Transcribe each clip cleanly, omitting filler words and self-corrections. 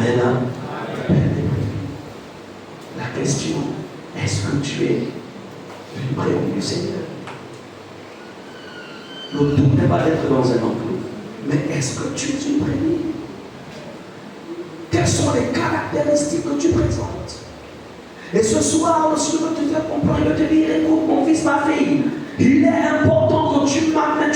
Amen. La question, est-ce que tu es une brebis du Seigneur? Le tout n'est pas d'être dans un enclos, mais est-ce que tu es une brebis? Quelles sont les caractéristiques que tu présentes? Et ce soir, le Seigneur veut te faire comprendre, de te dire, écoute mon fils, ma fille, il est important que tu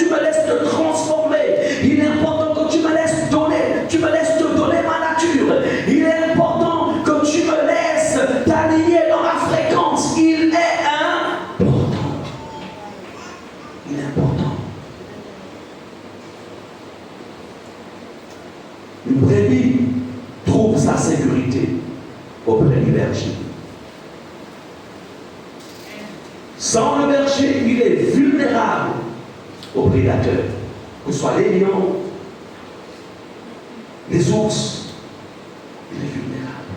me laisses te transformer. Il est important que tu me laisses te donner ma nature. Il est important que tu me laisses t'aligner dans ma fréquence. Il est important. Il est important. Une brebis trouve sa sécurité auprès du berger. Sans le berger, il est vulnérable aux prédateurs, que ce soit les lions, les ours, il est vulnérable.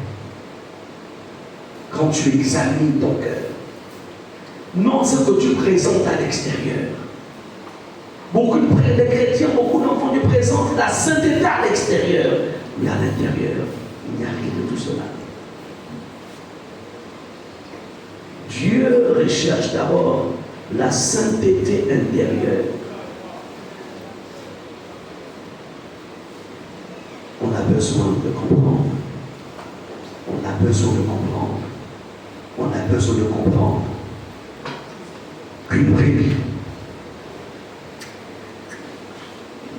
Quand tu examines ton cœur, non ce que tu présentes à l'extérieur. Beaucoup de chrétiens, beaucoup d'enfants Dieu présentent la sainteté à l'extérieur, mais à l'intérieur, il n'y a rien de tout cela. Dieu recherche d'abord la sainteté intérieure. On a besoin de comprendre. On a besoin de comprendre. On a besoin de comprendre qu'une brebis,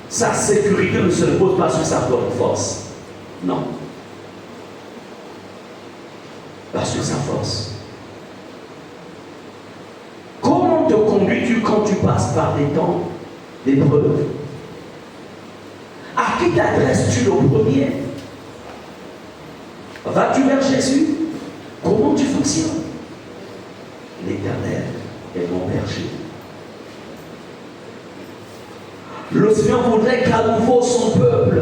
sa sécurité ne se repose pas sur sa propre force. Non. Pas sur sa force. Comment te conduis-tu quand tu passes par des temps d'épreuve? À qui t'adresses-tu le premier? Vas-tu vers Jésus? Comment tu fonctionnes? L'Éternel est mon berger. Le Seigneur voudrait qu'à nouveau son peuple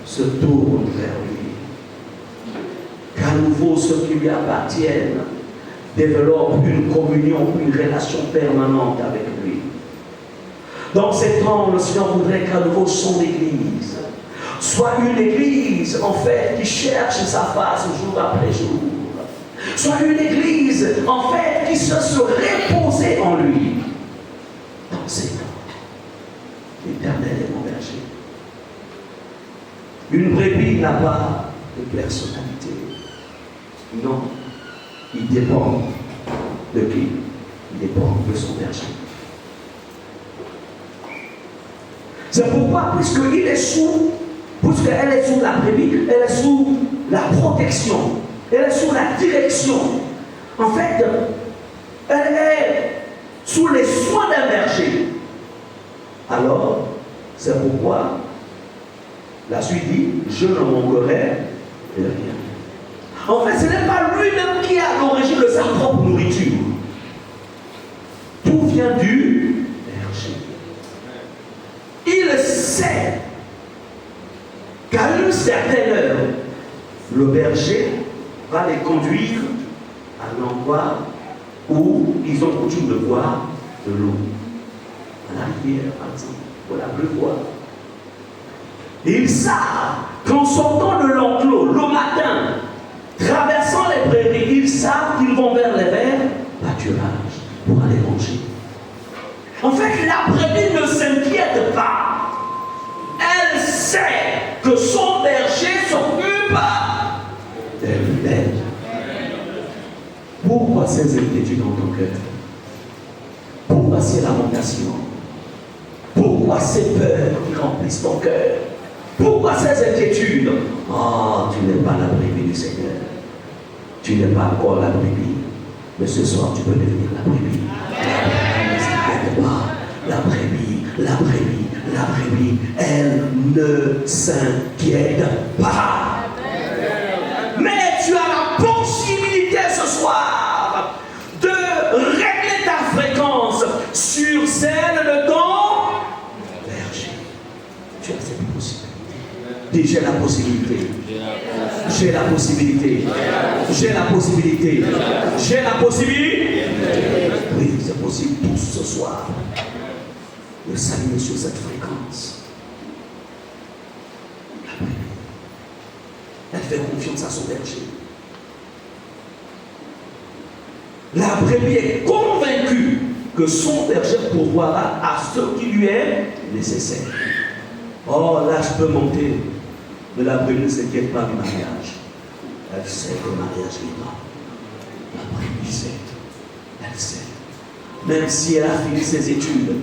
se tourne vers lui. Qu'à nouveau ceux qui lui appartiennent développent une communion, une relation permanente avec lui. Dans ces temps, le Seigneur voudrait qu'à nouveau son Église soit une Église, en fait, qui cherche sa face jour après jour. Soit une Église, en fait, qui se reposer en lui. Dans ces temps, l'Éternel est mon berger. Une brebis n'a pas de personnalité. Non. Il dépend de qui? Il dépend de son berger. C'est pourquoi, puisqu'elle est sous la brebis, elle est sous la protection, elle est sous la direction. En fait, elle est sous les soins d'un berger. Alors, c'est pourquoi la suite dit, je ne manquerai de rien. En fait, ce n'est pas lui-même qui est à l'origine de sa propre nourriture. Tout vient du berger. Il sait qu'à une certaine heure, le berger va les conduire à l'endroit où ils ont coutume de boire de l'eau. À la rivière, par exemple, pour la pleuvoir. Ils savent qu'en sortant de l'enclos le matin, traversant les prairies, ils savent qu'ils vont vers les verts pâturages pour aller manger. En fait, la brebis ne s'inquiète pas. Elle sait que son berger s'occupe d'elle. Pourquoi ces inquiétudes dans ton cœur? Pourquoi ces lamentations? Pourquoi ces peurs qui remplissent ton cœur? Pourquoi ces inquiétudes? Oh, tu n'es pas la brebis du Seigneur. Tu n'es pas encore la brebis. Mais ce soir, tu peux devenir la brebis. La brebis, elle ne s'inquiète pas. Mais tu as la possibilité ce soir de régler ta fréquence sur celle de ton berger. Tu as cette possibilité. Dis, j'ai la possibilité. J'ai la possibilité. J'ai la possibilité. J'ai la possibilité. Oui, c'est possible tous ce soir de s'aligner sur cette fréquence. Elle fait confiance à son berger. La brebis est convaincue que son berger pourvoira à ce qui lui est nécessaire. Oh, là, je peux monter. Mais la brebis ne s'inquiète pas du mariage. Elle sait que le mariage est là. La brebis sait. Elle sait. Même si elle a fini ses études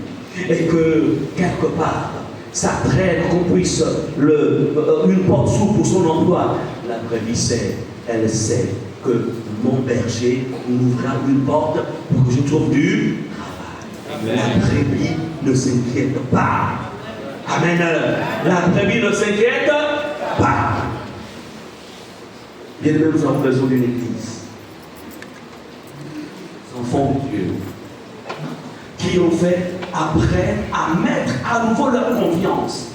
et que quelque part ça traîne qu'on puisse une porte s'ouvre pour son emploi, la brebis sait, elle sait que mon berger m'ouvrira une porte pour que je trouve du travail. La brebis ne s'inquiète pas. Amen. La brebis ne s'inquiète pas. Bien aimé, nous avons besoin d'une église. Enfants de Dieu, qui ont fait apprennent à mettre à nouveau leur confiance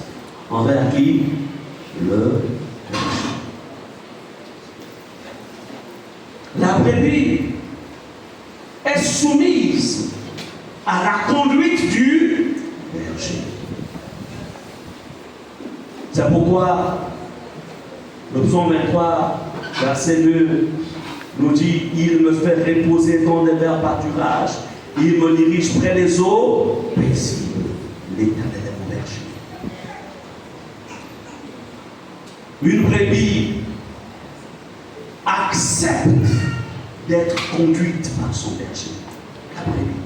envers qui? Le berger. La brebis est soumise à la conduite du berger. C'est pourquoi le psaume 23, verset 2, nous dit: il me fait reposer dans des verts pâturages, il me dirige près des eaux paisibles. L'Éternel est mon berger. Une brebis accepte d'être conduite par son berger. La brebis,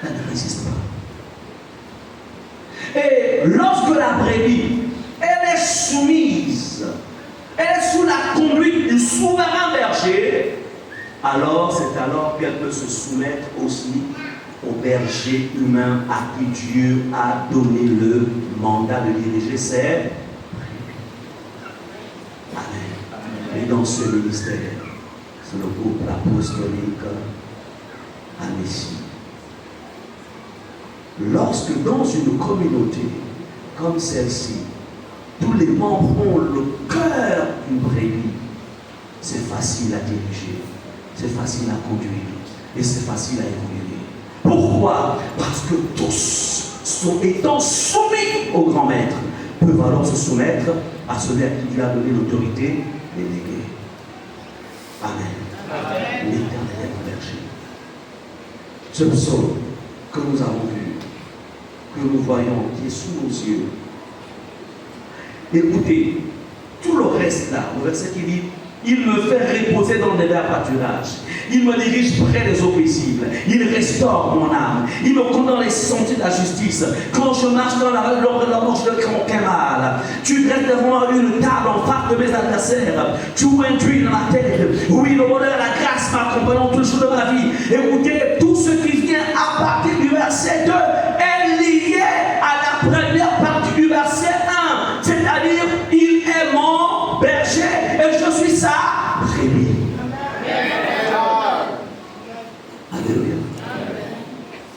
elle ne résiste pas. Et lorsque la brebis, elle est soumise, elle est sous la conduite du souverain berger, alors c'est alors qu'elle peut se soumettre aussi au berger humain à qui Dieu a donné le mandat de diriger ses brebis. Amen. Et dans ce ministère, c'est le groupe apostolique Annecy. Lorsque dans une communauté comme celle-ci, tous les membres ont le cœur d'une brebis, c'est facile à diriger, c'est facile à conduire et c'est facile à évoluer. Pourquoi? Parce que tous, étant soumis au grand maître, peuvent alors se soumettre à celui à qui Dieu a donné l'autorité déléguée. Amen. L'Éternel est mon berger. Ce psaume que nous avons vu, que nous voyons, qui est sous nos yeux, écoutez, tout le reste là, au verset qui dit: il me fait reposer dans des verts pâturages, il me dirige près des eaux paisibles, il restaure mon âme, il me conduit dans les sentiers de la justice. Quand je marche dans la rue, l'ombre de la mort, je ne crains aucun mal. Tu dresses devant moi une table en face de mes adversaires, tu m'induis dans ma terre. Oui, le bonheur, la grâce m'accompagnent tout le jour de ma vie. Écoutez, tout ce qui vient à partir du verset 2 est lié à la première partie du verset 1, c'est-à-dire: il est mon berger et je suis sa brebis. Alléluia.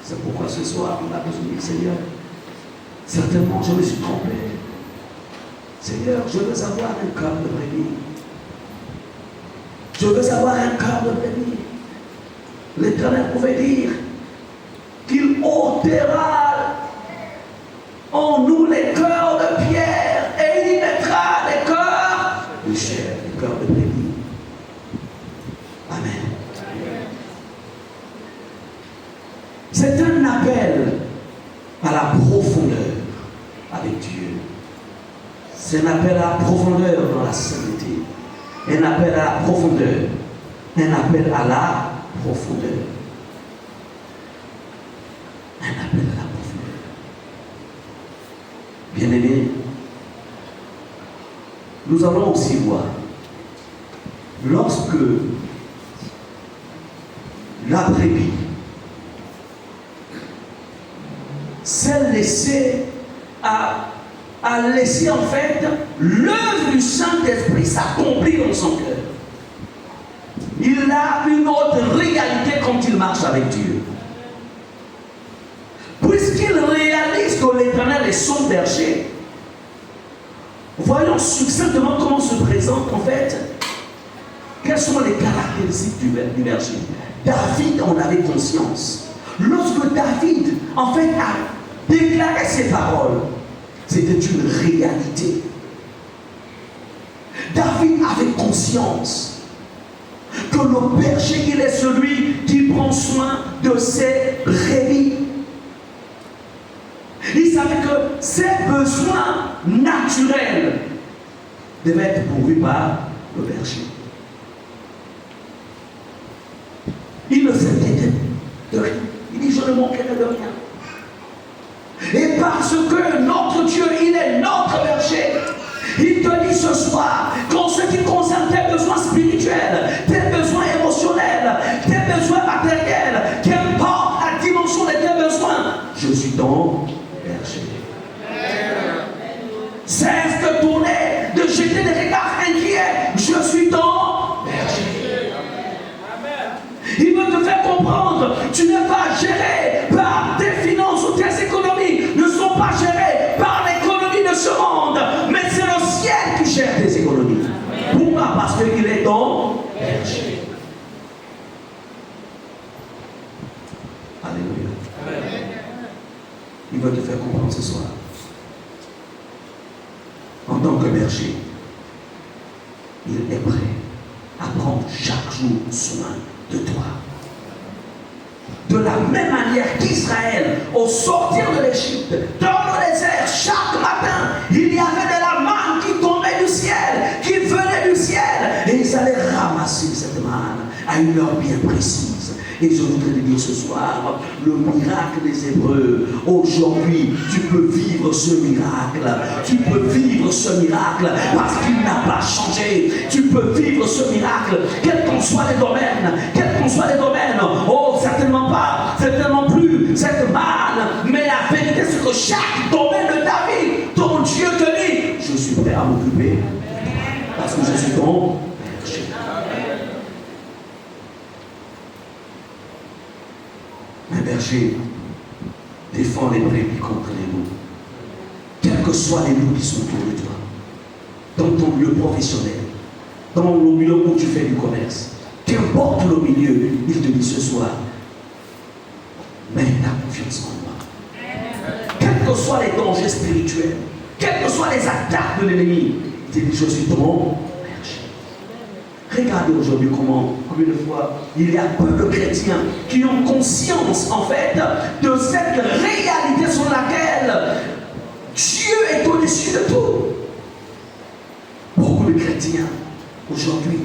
C'est pourquoi ce soir on a besoin de dire: Seigneur, certainement je me suis trompé. Seigneur, je veux avoir un cœur de brebis. Je veux avoir un cœur de brebis. L'Éternel pouvait dire qu'il ôtera en nous les cœurs de pierre et il y mettra les cœurs de chair, les cœurs de brebis. Amen. C'est un appel à la profondeur avec Dieu. C'est un appel à la profondeur dans la sainteté. Un appel à la profondeur. Un appel à la profondeur. Un appel à la profondeur. Bien-aimés, nous allons aussi voir, lorsque la brebis s'est laissée à laisser en fait l'œuvre du Saint-Esprit s'accomplir dans son cœur, il a une autre réalité quand il marche avec Dieu. Puisqu'il réalise que l'Éternel est son berger, voyons succinctement comment se présente en fait, quelles sont les caractéristiques du berger. David en avait conscience. Lorsque David en fait a déclaré ces paroles, c'était une réalité. David avait conscience que le berger, il est celui qui prend soin de ses brebis. Il savait que ses besoins naturels devaient être pourvus par le berger. Il ne s'inquiétait de rien. Il dit, je ne manquerai de rien. Et parce que notre Dieu, il est notre berger, il te dit ce soir, qu'en ce qui concerne tes besoins spirituels, tes besoins émotionnels, tes besoins matériels, qu'importe la dimension de tes besoins, je suis ton berger. Cesse de tourner, de jeter des regards inquiets. Je suis ton berger. Il veut te faire comprendre, tu n'es pas géré par tes finances ou tes économies, ne sont pas gérées par l'économie de ce monde, mais c'est le ciel qui gère tes économies. Pourquoi? Parce qu'il est ton berger. Alléluia. Il veut te faire comprendre ce soir. En tant que berger, il est prêt à prendre chaque jour soin de toi. De la même manière qu'Israël, au sortir de l'Égypte, dans le désert, chaque matin, il y avait de la manne qui tombait du ciel, qui venait du ciel, et ils allaient ramasser cette manne à une heure bien précise. Et je voudrais te dire ce soir, le miracle des Hébreux, aujourd'hui, tu peux vivre ce miracle. Tu peux vivre ce miracle parce qu'il n'a pas changé. Tu peux vivre ce miracle, quels qu'en soient les domaines, quels qu'en soient les domaines. Oh, certainement pas, certainement plus cette manne. Mais la vérité, c'est que chaque domaine de ta vie, ton Dieu te dit, je suis prêt à m'occuper parce que je suis ton berger. Un berger défend les brebis contre les loups. Quels que soient les loups qui sont autour de toi, dans ton milieu professionnel, dans le milieu où tu fais du commerce, qu'importe le milieu, il te dit ce soir, mets ta confiance en moi. Quels que soient les dangers spirituels, quelles que soient les attaques de l'ennemi, il te dit, je suis ton berger. Regardez aujourd'hui combien de fois il y a peu de chrétiens qui ont conscience en fait de cette réalité sur laquelle Dieu est au-dessus de tout. Beaucoup de chrétiens aujourd'hui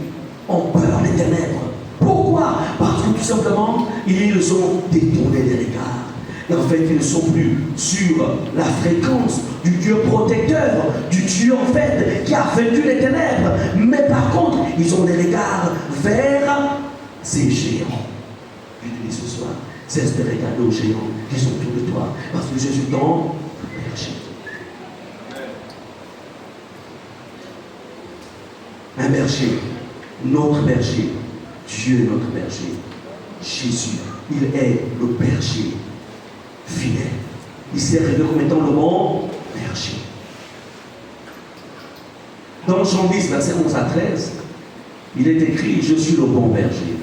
ont peur des ténèbres. Pourquoi? Parce que tout simplement ils ont détourné les regards. Et en fait, ils ne sont plus sur la fréquence du Dieu protecteur, du Dieu en fait qui a vaincu les ténèbres. Mais par contre, ils ont des regards vers ces géants. Je te dis ce soir, cesse de regarder aux géants qui sont autour de toi, parce que je suis ton berger. Un berger, notre berger, Dieu est notre berger. Jésus, il est le berger fidèle. Il s'est révélé comme étant le bon berger. Dans Jean 10, verset 11 à 13, il est écrit, je suis le bon berger.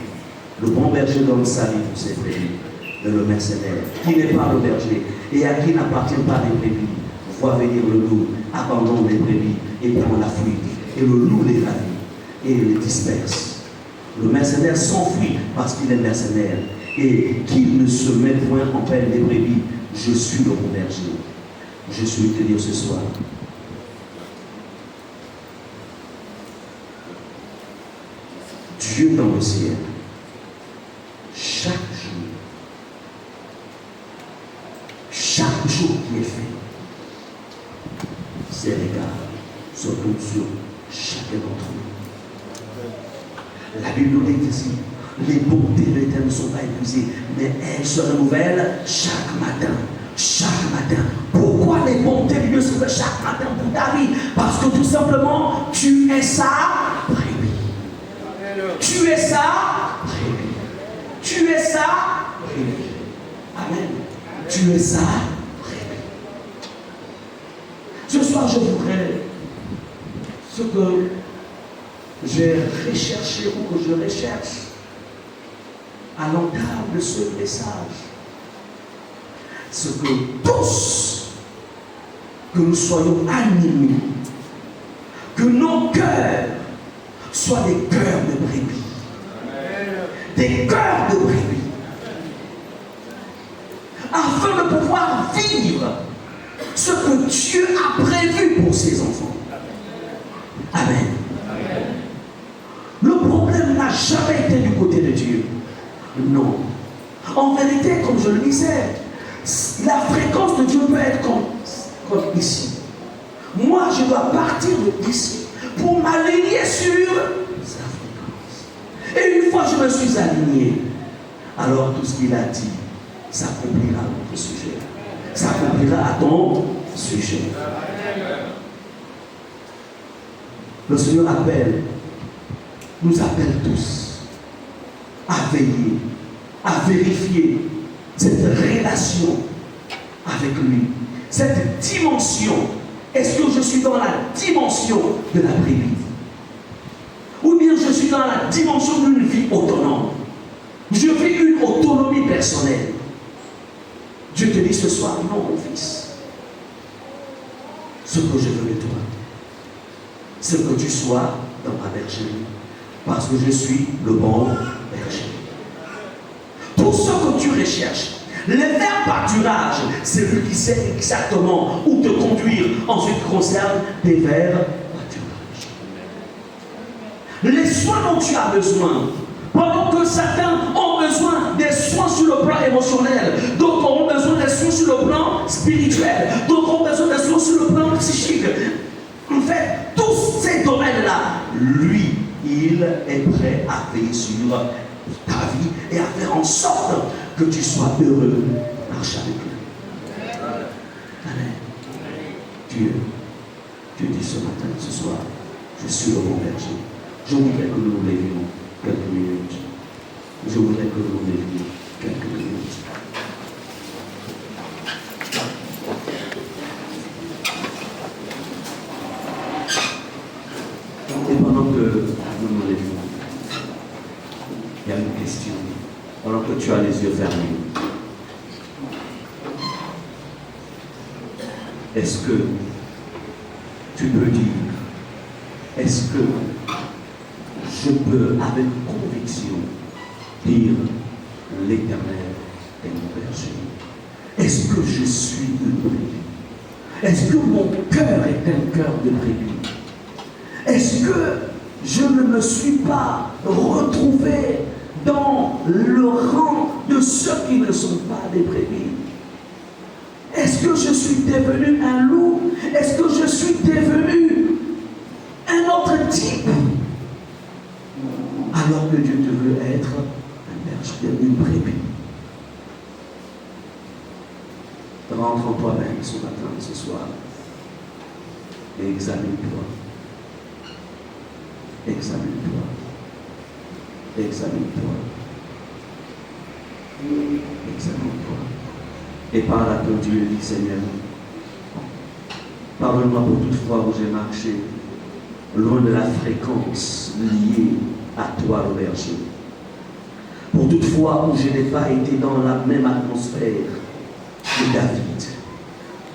Le bon berger donne sa vie pour ses brebis. Mais le mercenaire, qui n'est pas le berger et à qui n'appartient pas les brebis, voit venir le loup, abandonne les brebis et prend la fuite. Et le loup les ravit et les disperse. Le mercenaire s'enfuit parce qu'il est mercenaire et qu'il ne se met point en peine des brebis. Je suis le bon berger. Je suis te dire ce soir. Dieu dans le ciel, chaque jour qui est fait, ses regards se tournent sur chacun d'entre nous. La Bible nous dit ici, les bontés de l'Éternel ne sont pas épuisées, mais elles se renouvellent chaque matin. Chaque matin. Pourquoi les bontés de Dieu se font chaque matin pour ta vie? Parce que tout simplement, tu es sa brebis. Tu es sa brebis. Tu es sa brebis. Amen. Tu es sa brebis. Ce soir, je voudrais ce que j'ai recherché ou que je recherche à l'entame de ce message. Ce que tous, que nous soyons animés, que nos cœurs soient des cœurs de brebis. Des cœurs de brebis. Afin de pouvoir vivre ce que Dieu a prévu pour ses enfants. Amen. Le problème n'a jamais été du côté de Dieu. Non. En vérité, comme je le disais, la fréquence de Dieu peut être comme ici. Moi, je dois partir d'ici pour m'aligner sur sa fréquence. Et une fois que je me suis aligné, alors tout ce qu'il a dit s'accomplira à notre sujet. S'accomplira à ton sujet. Le Seigneur nous appelle tous à veiller, à vérifier cette relation avec lui, cette dimension. Est-ce que je suis dans la dimension de la brebis? Ou bien je suis dans la dimension d'une vie autonome? Je vis une autonomie personnelle. Dieu te dit ce soir, non mon fils, ce que je veux de toi, c'est que tu sois dans ma bergerie, parce que je suis le bon berger. Tout ce que tu recherches, le verbe pâturage, c'est lui qui sait exactement où te conduire en ce qui concerne tes verbes pâturage. Les soins dont tu as besoin, pendant que certains ont besoin des soins sur le plan émotionnel, d'autres ont besoin des soins sur le plan spirituel, d'autres ont besoin des soins sur le plan psychique. En fait, tous ces domaines-là, lui, il est prêt à veiller sur ta vie et à faire en sorte que tu sois heureux de marcher avec lui. Amen. Dieu dit ce matin, ce soir, je suis le bon berger. Je voudrais que nous nous levions quelques minutes. Je voudrais que nous nous levions quelques minutes. Et pendant que nous nous levions, il y a une question. Pendant que tu as les yeux fermés, est-ce que tu peux dire, est-ce que je peux avec conviction dire l'Éternel est mon berger? Est-ce que je suis une brebis? Est-ce que mon cœur est un cœur de brebis? Est-ce que je ne me suis pas retrouvé dans le rang de ceux qui ne sont pas des brebis? Est-ce que je suis devenu un loup? Est-ce que je suis devenu un autre type? Alors que Dieu te veut être un berger, une brebis. Rentre en toi-même ce matin, ce soir, et examine-toi. Examine-toi. Examine-toi. Examine-toi. Et parle à ton Dieu et dis, Seigneur, pardonne-moi pour toute fois où j'ai marché loin de la fréquence liée à toi, le berger. Pour toute fois où je n'ai pas été dans la même atmosphère que David.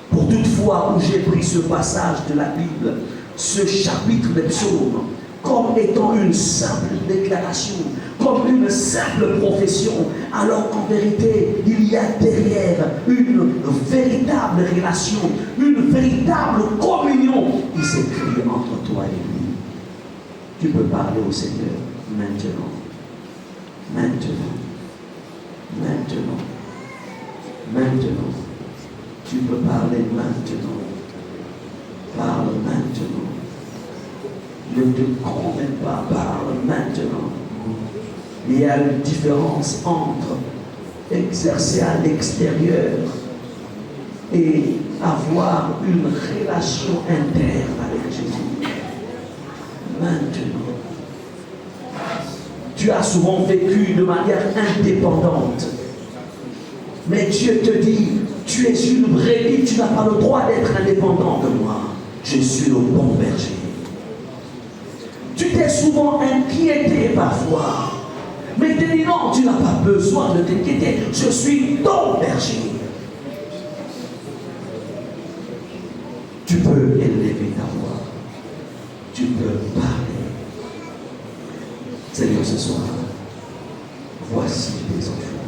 Pour toute fois où j'ai pris ce passage de la Bible, ce chapitre des psaumes, comme étant une simple déclaration, comme une simple profession, alors qu'en vérité, il y a derrière une véritable relation, une véritable communion qui s'est créée entre toi et lui. Tu peux parler au Seigneur maintenant. Maintenant. Maintenant. Maintenant. Tu peux parler maintenant. Parle maintenant. Ne te convainc pas, parle maintenant. Il y a une différence entre exercer à l'extérieur et avoir une relation interne avec Jésus. Maintenant. Tu as souvent vécu de manière indépendante. Mais Dieu te dit, tu es une brebis, tu n'as pas le droit d'être indépendant de moi. Je suis le bon berger. Tu t'es souvent inquiété parfois. Mais tu dis non, tu n'as pas besoin de t'inquiéter. Je suis ton berger. Tu peux élever ta voix. Tu peux parler. ce soir, voici tes enfants,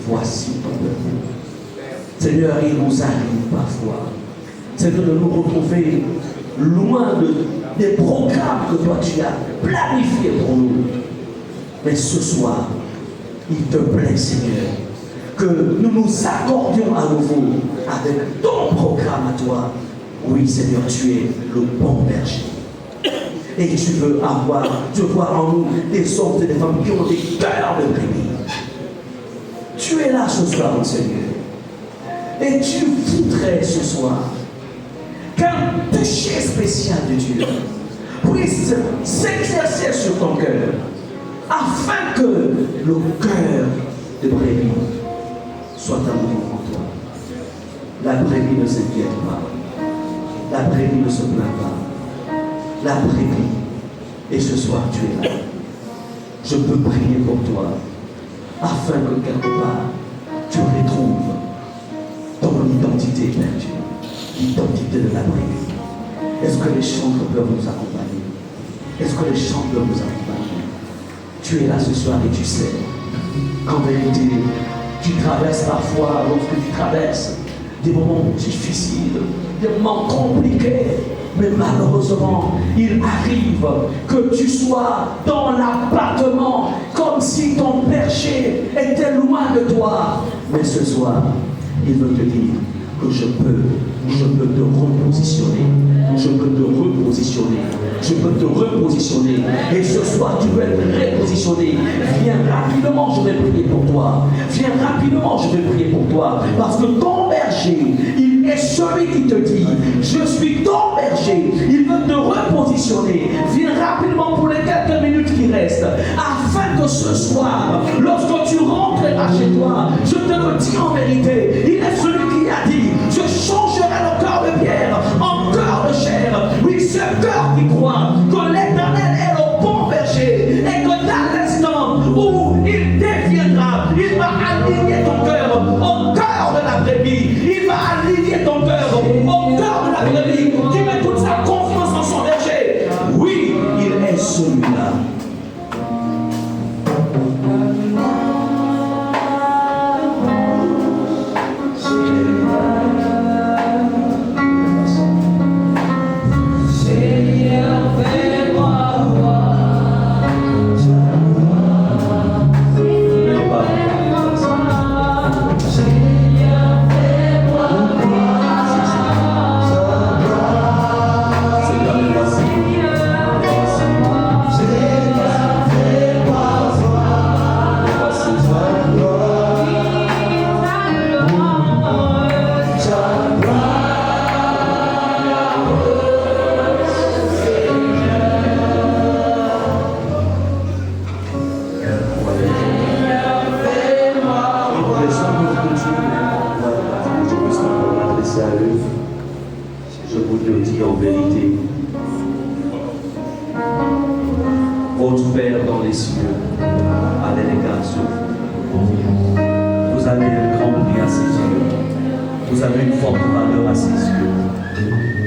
voici ton peuple. Seigneur, il nous arrive parfois, Seigneur, de nous retrouver loin des programmes que toi tu as planifiés pour nous. Mais ce soir, il te plaît, Seigneur, que nous nous accordions à nouveau avec ton programme à toi. Oui, Seigneur, tu es le bon berger. Et tu veux voir en nous des hommes et des femmes qui ont des cœurs de brebis. Tu es là ce soir, mon Seigneur. Et tu voudrais ce soir qu'un péché spécial de Dieu puisse s'exercer sur ton cœur, afin que le cœur de brebis soit amoureux en toi. La brebis ne s'inquiète pas. La brebis ne se plaint pas. La brebis, et ce soir tu es là. Je peux prier pour toi, afin que quelque part tu retrouves ton identité perdue, l'identité de la brebis. Est-ce que les chants peuvent nous accompagner? Est-ce que les chants peuvent nous accompagner? Tu es là ce soir et tu sais qu'en vérité, tu traverses parfois, lorsque tu traverses des moments difficiles, des moments compliqués, mais malheureusement, il arrive que tu sois dans l'abattement comme si ton péché était loin de toi. Mais ce soir, il veut te dire que je peux te repositionner. Je peux te repositionner. Je peux te repositionner. Et ce soir, tu veux être repositionné. Viens rapidement, je vais prier pour toi. Viens rapidement, je vais prier pour toi. Parce que ton berger, il est celui qui te dit, je suis ton berger. Il veut te repositionner. Viens rapidement pour les quelques minutes qui restent. Afin que ce soir, lorsque tu rentreras chez toi, je te le dis en vérité, il est celui qui a dit, je changerai le cœur de pierre en cœur de chair. Oui, ce cœur qui croit que l'Éternel est le bon berger et que dans l'instant où il deviendra, il va aligner ton cœur au cœur de la brebis. Il va aligner ton cœur au cœur de la brebis qui met toute sa confiance en son berger. Oui, il est celui-là. Je vous le dis en vérité, votre Père dans les cieux a des regards sur vous. Vous avez un grand prix à ses yeux. Vous avez une forte valeur à ses yeux.